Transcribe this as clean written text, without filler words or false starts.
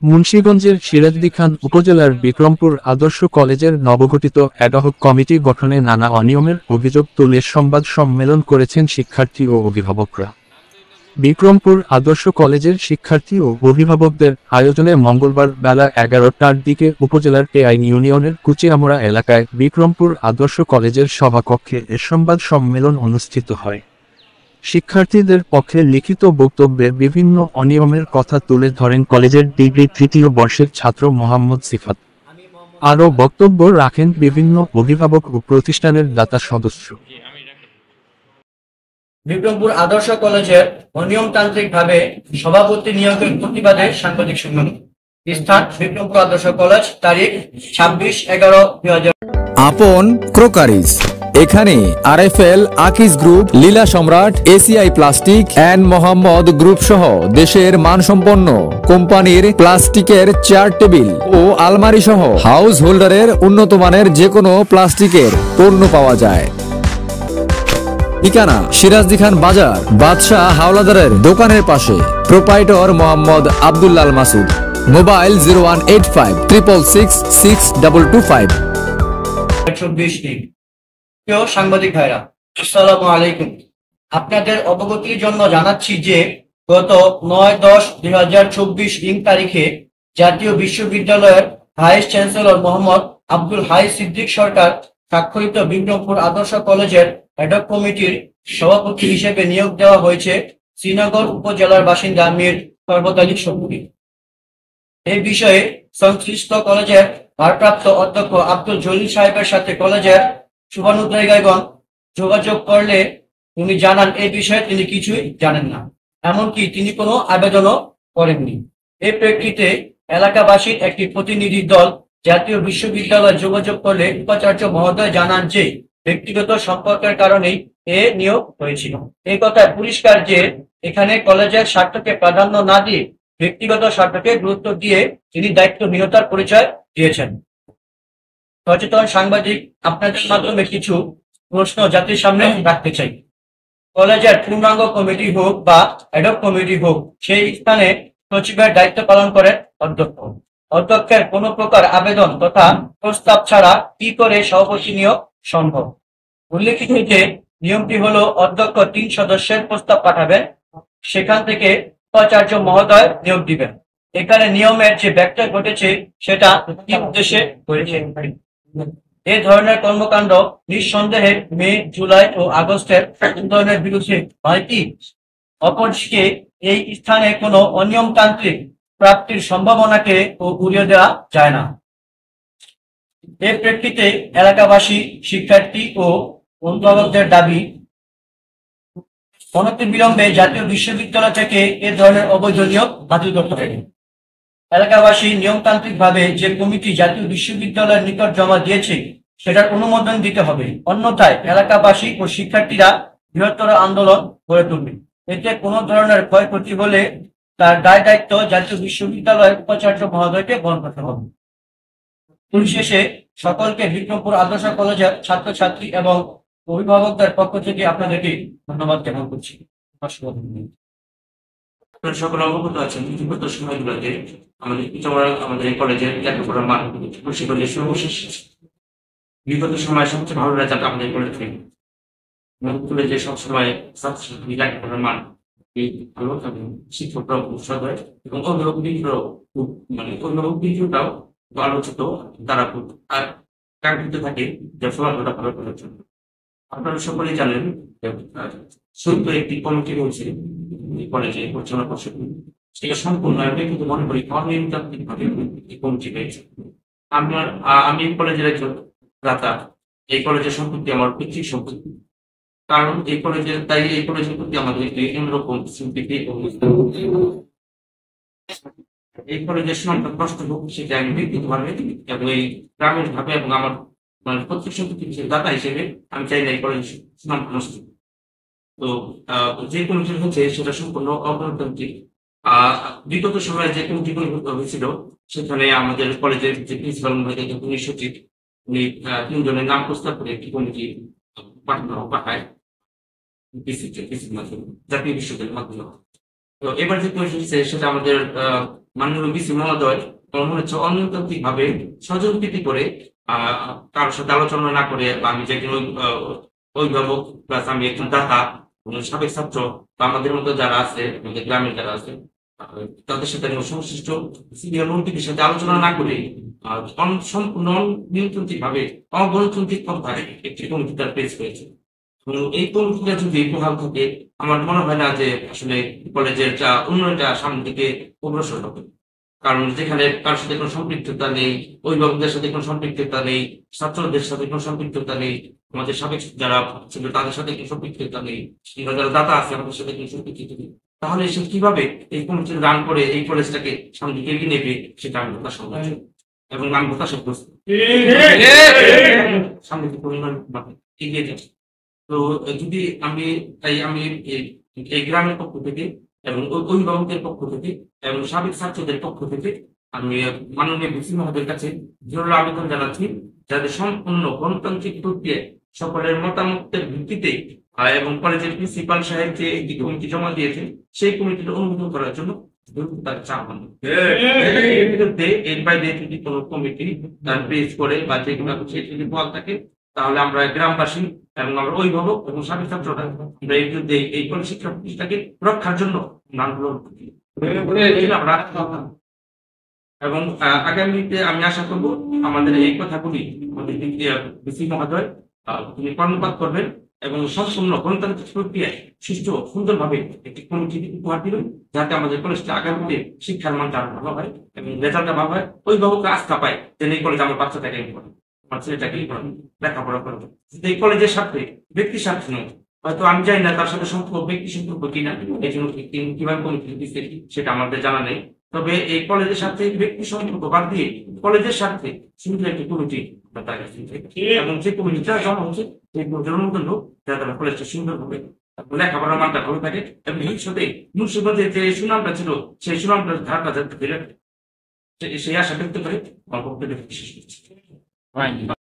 মুন্সিগঞ্জের সিরাজদি খান উপজেলার বিক্রমপুর আদর্শ কলেজের নবগঠিত অ্যাডহক কমিটি গঠনে নানা অনিয়মের অভিযোগ তুলে সংবাদ সম্মেলন করেছেন শিক্ষার্থী ও অভিভাবকরা। বিক্রমপুর আদর্শ কলেজের শিক্ষার্থী ও অভিভাবকদের আয়োজনে মঙ্গলবার বেলা 11টার দিকে উপজেলার টেআইন ইউনিয়নের কুচিয়ামুড়া এলাকায় বিক্রমপুর আদর্শ কলেজের সভাকক্ষে এ সংবাদ সম্মেলন অনুষ্ঠিত হয়। শিক্ষার্থীদের পক্ষে লিখিত বক্তব্যে বিভিন্ন অনিয়মের কথা তুলে ধরেন কলেজের ডিগ্রি তৃতীয় বর্ষের ছাত্র মোহাম্মদ সিফাত। আরও বক্তব্য রাখেন বিভিন্ন অভিভাবক ও প্রতিষ্ঠানের দাতা সদস্য। বিক্রমপুর আদর্শ কলেজের অনিয়মতান্ত্রিকভাবে সভাপতি নিয়োগের প্রতিবাদে সাংবাদিক সম্মেলন। স্থান বিক্রমপুর আদর্শ কলেজ, তারিখ 26/11/2000। আপন ক্রোকারিজ, এখানে RFL, Akij group, Lila Samrat, ACI plastic and Mohammad group সহ দেশের মানসম্পন্ন কোম্পানির প্লাস্টিকের চেয়ার টেবিল ও আলমারি সহ হাউস হোল্ডারের উন্নত মানের যে কোনো প্লাস্টিকের পণ্য পাওয়া যায়। ঠিকানা সিরাজদি খান বাজার, বাদশাহ হাওলাদারের দোকানের পাশে। প্রোপাইটর মোহাম্মদ আব্দুল্লাল মাসুদ। মোবাইল 0185666225। সাংবাদিক ভাইরা, আসসালামু আলাইকুম। আপনাদের অবগতির জন্য জানাচ্ছি যে গত 9/10/2024 তারিখে জাতীয় বিশ্ববিদ্যালয়ের ভাইস চ্যান্সেলর মোহাম্মদ আব্দুল হাই সিদ্দিক সরকার স্বাক্ষরিত বিক্রমপুর আদর্শ কলেজের অ্যাডহক কমিটির সভাপতি হিসেবে নিয়োগ দেওয়া হয়েছে শ্রীনগর উপজেলার বাসিন্দা মীর শরবত আলী শফি। এই বিষয়ে সংশ্লিষ্ট কলেজের ভারপ্রাপ্ত অধ্যক্ষ আব্দুল জলিল সাহেবের সাথে কলেজের শুভানুধ্যায়ীগণ যোগাযোগ করলে উনি জানান এই বিষয়ে তিনি কিছুই জানেন না, এমনকি তিনি কোনো আবেদনও করেননি। এই প্রেক্ষিতে এলাকাবাসীর একটি প্রতিনিধি দল জাতীয় বিশ্ববিদ্যালয়ে যোগাযোগ করলে উপাচার্য মহোদয় জানান যে ব্যক্তিগত সম্পর্কের কারণেই এ নিয়োগ হয়েছিল। এই কথায় পরিষ্কার যে এখানে কলেজের স্বার্থকে প্রাধান্য না দিয়ে ব্যক্তিগত স্বার্থকে গুরুত্ব দিয়ে তিনি দায়িত্বহীনতার পরিচয় দিয়েছেন। সচেতন সাংবাদিক, আপনাদের মাধ্যমে কিছু প্রশ্ন জাতির সামনে রাখতে চাই। কলেজের পূর্ণাঙ্গ কমিটি হোক বা অ্যাডহক কমিটি হোক, সেই স্থানে সচিবের দায়িত্ব পালন করেন অধ্যক্ষ। অধ্যক্ষের কোনো প্রকার আবেদন তথা প্রস্তাব ছাড়া কি করে সভাপতি নিয়োগ সম্ভব? উল্লেখিত যে নিয়মটি হলো অধ্যক্ষ 3 সদস্যের প্রস্তাব পাঠাবেন, সেখান থেকে উপাচার্য মহোদয় নিয়োগ দিবেন। এখানে নিয়মের যে ব্যত্যয় ঘটেছে সেটা কি উদ্দেশ্যে হয়েছে? এই ধরনের কর্মকাণ্ড নিঃসন্দেহে মে, জুলাই ও আগস্টের উন্নয়নের বিরুদ্ধে হয় কি? অপরদিকে এই স্থানে কোনো অনিয়মতান্ত্রিক প্রাপ্তির সম্ভাবনাকে উড়িয়ে দেওয়া যায় না। এর প্রেক্ষিতে এলাকাবাসী, শিক্ষার্থী ও অভিভাবকদের দাবি অনতিবিলম্বে জাতীয় বিশ্ববিদ্যালয় থেকে এ ধরনের অবৈধ নিয়োগ বাতিল করতে হবে। এলাকাবাসী নিয়মতান্ত্রিকভাবে যে কমিটি জাতীয় বিশ্ববিদ্যালয়ের নিকট জমা দিয়েছে সেটার অনুমোদন দিতে হবে, অন্যথায় এলাকাবাসী ও শিক্ষার্থীরা বৃহত্তর আন্দোলন গড়ে তুলবে। এতে কোনো ধরনের ক্ষয়ক্ষতি হলে তার দায় দায়িত্ব জাতীয় বিশ্ববিদ্যালয়ের উপাচার্য মহোদয়কে বহন করতে হবে। পরিশেষে সকলকে বিক্রমপুর আদর্শ কলেজের ছাত্রছাত্রী এবং অভিভাবকদের পক্ষ থেকে আপনাদেরকে ধন্যবাদ জ্ঞাপন করছি। সকল অবগত আছেন বিগত সময়গুলোতে আমাদের কলেজের লেখাপড়ার মান সর্বশেষ বিগত সময় সবচেয়ে ভালো রেজাল্ট আমাদের কলেজে কলেজে সবসময় ছাত্রছাত্রী লেখাপড়ার মান ভালো এবং শিক্ষকরাও খুব সদয় এবং অভিভাবকরাও খুব অভিভাবকরাও আলোচিত, তারা খুব কাঙ্ক্ষিত থাকে যে ফলাফলটা ভালো করার জন্য। আপনারা সকলেই জানেন শুরু একটি কমিটি রয়েছে কলেজে পরিচালনা পর্ষদ, সেটা সম্পূর্ণ আমি কিন্তু মনে করি অনিয়মতান্ত্রিক ভাবে কমিটি পেয়েছে। আমি কলেজের একজন দাতা, এই কলেজের সম্পত্তি আমার পৈতৃক সম্পত্তি, কারণ এই কলেজের প্রতি আমাদের অন্যরকম স্বীকৃতি। এই কলেজের সুনামটা কষ্ট হোক সেটা আমি ব্যক্তিগতভাবে এবং এই গ্রামের ভাবে এবং আমার প্রত্যেক সম্পত্তি দাতা হিসেবে আমি চাই না এই কলেজের সুনাম নষ্ট। তো যে কমিটি হচ্ছে সেটা সম্পূর্ণ অগণতান্ত্রিক। বিগত সময়ে যে কমিটিগুলো হয়েছিল সেখানে আমাদের কলেজের যে প্রিন্সিপাল সচিব উনি 3 জনের নাম প্রস্তাব করে একটি কমিটি পাঠায় জাতীয় বিশ্ববিদ্যালয়ের মাধ্যমে। তো এবার যে কমিটি হচ্ছে সেটা আমাদের মাননীয় বিসি মহোদয় আমার মনে হচ্ছে অনিয়ন্ত্রিত ভাবে স্বজনপ্রীতি করে কারোর সাথে আলোচনা না করে, বা আমি যে একজন অভিভাবক প্লাস আমি একজন দাতা, সাবেক ছাত্র, বা আমাদের মতো যারা আছে, আমাদের গ্রামের যারা আছে, তাদের সাথে সংশ্লিষ্ট সিনিয়র মন্ত্রীদের সাথে আলোচনা না করে সম্পূর্ণ অনিয়ন্ত্রিত ভাবে অগণতান্ত্রিক পন্থায় একটি কমিটি তার পেশ করেছে। এই কমিটিটা যদি বহাল থাকে, আমার মনে হয় না যে আসলে কলেজের যা উন্নয়নটা সামনের দিকে অগ্রসর হবে। কারণ যেখানে কার সাথে কোনো সম্পৃক্ততা নেই, অভিভাবকদের সাথে কোনো সম্পৃক্ততা নেই, ছাত্রদের সাথে কোনো সম্পৃক্ততা নেই, আমাদের সাবেক যারা ছিল তাদের সাথে কোনো সম্পৃক্ততা নেই, কিংবা যারা দাতা আছে আমাদের সাথে কোনো সম্পৃক্ততা নেই, তাহলে সে কিভাবে এই কমিটি রান করে এই কলেজটাকে সামনে দিকে এগিয়ে নেবে, সেটা আমি প্রত্যাশা করছি এবং আমি প্রত্যাশা করছি সামনে দিকে এগিয়ে যাবে। তো যদি আমি এই গ্রামের পক্ষ থেকে এবং অভিভাবকদের পক্ষ থেকে এবং সাবেক ছাত্রদের পক্ষ থেকে আমি মাননীয় ভিসি মহোদয়ের কাছে জোরালো আবেদন জানাচ্ছি, যাতে সম্পূর্ণ গণতান্ত্রিক প্রক্রিয়ায় সকলের মতামতের ভিত্তিতে এবং কলেজের প্রিন্সিপাল সাহেব যে একটি কমিটি জমা দিয়েছে সেই কমিটির অনুমোদন করার জন্য তার চাপ এর বিরুদ্ধে এর বাইরে যদি কোনো কমিটি তার পেশ করে বা যে কোনো যদি বল থাকে, তাহলে আমরা গ্রামবাসী এবং আমরা অভিভাবক এবং সাবেক ছাত্ররা আমরা এর বিরুদ্ধে এই শিক্ষা প্রতিষ্ঠানকে রক্ষার জন্য আন্দোলন করি। এবং আগামীতে আমি আশা করব আমাদের এই কথাগুলি আমাদের ভিসি মহোদয় তিনি কর্ণপাত করবেন এবং সম্পূর্ণ গণতান্ত্রিক প্রক্রিয়ায় সুষ্ঠু সুন্দরভাবে একটি কমিটি উপহার দিবেন, যাতে আমাদের কলেজটা আগামীতে শিক্ষার মানটা আরো ভালো হয় এবং রেজাল্টটা ভালো হয়, অভিভাবকরা আস্থা পায় যে এই কলেজ আমার বাচ্চাটাকে পড়ে, আমার ছেলেটাকেই পড়াবে, লেখাপড়া করবে। এই কলেজের সাথে ব্যক্তি স্বার্থ নয়, হয়তো আমি জানি না তার সাথে সম্পর্ক ব্যক্তি সম্পর্ক কিনা, এই জন্য কিভাবে কমিটি দিচ্ছে সেটা আমাদের জানা নেই। তবে এই কলেজের সাথে ব্যক্তি সম্পর্ক বাদ দিয়ে কলেজের সাথে সুন্দর একটি কমিটি এবং যে কমিটিটা জমা হচ্ছে সেই কমিটির অনুমোদন হোক, যাতে কলেজটা সুন্দর হবে, লেখাপড়ার মানটা ভালো থাকে এবং ভবিষ্যতে মুন্সিগঞ্জের যে সুনামটা ছিল সেই সুনামটা ধারটা যাতে সেই আশা ব্যক্ত করে আমার পক্ষে বিশেষ করছি।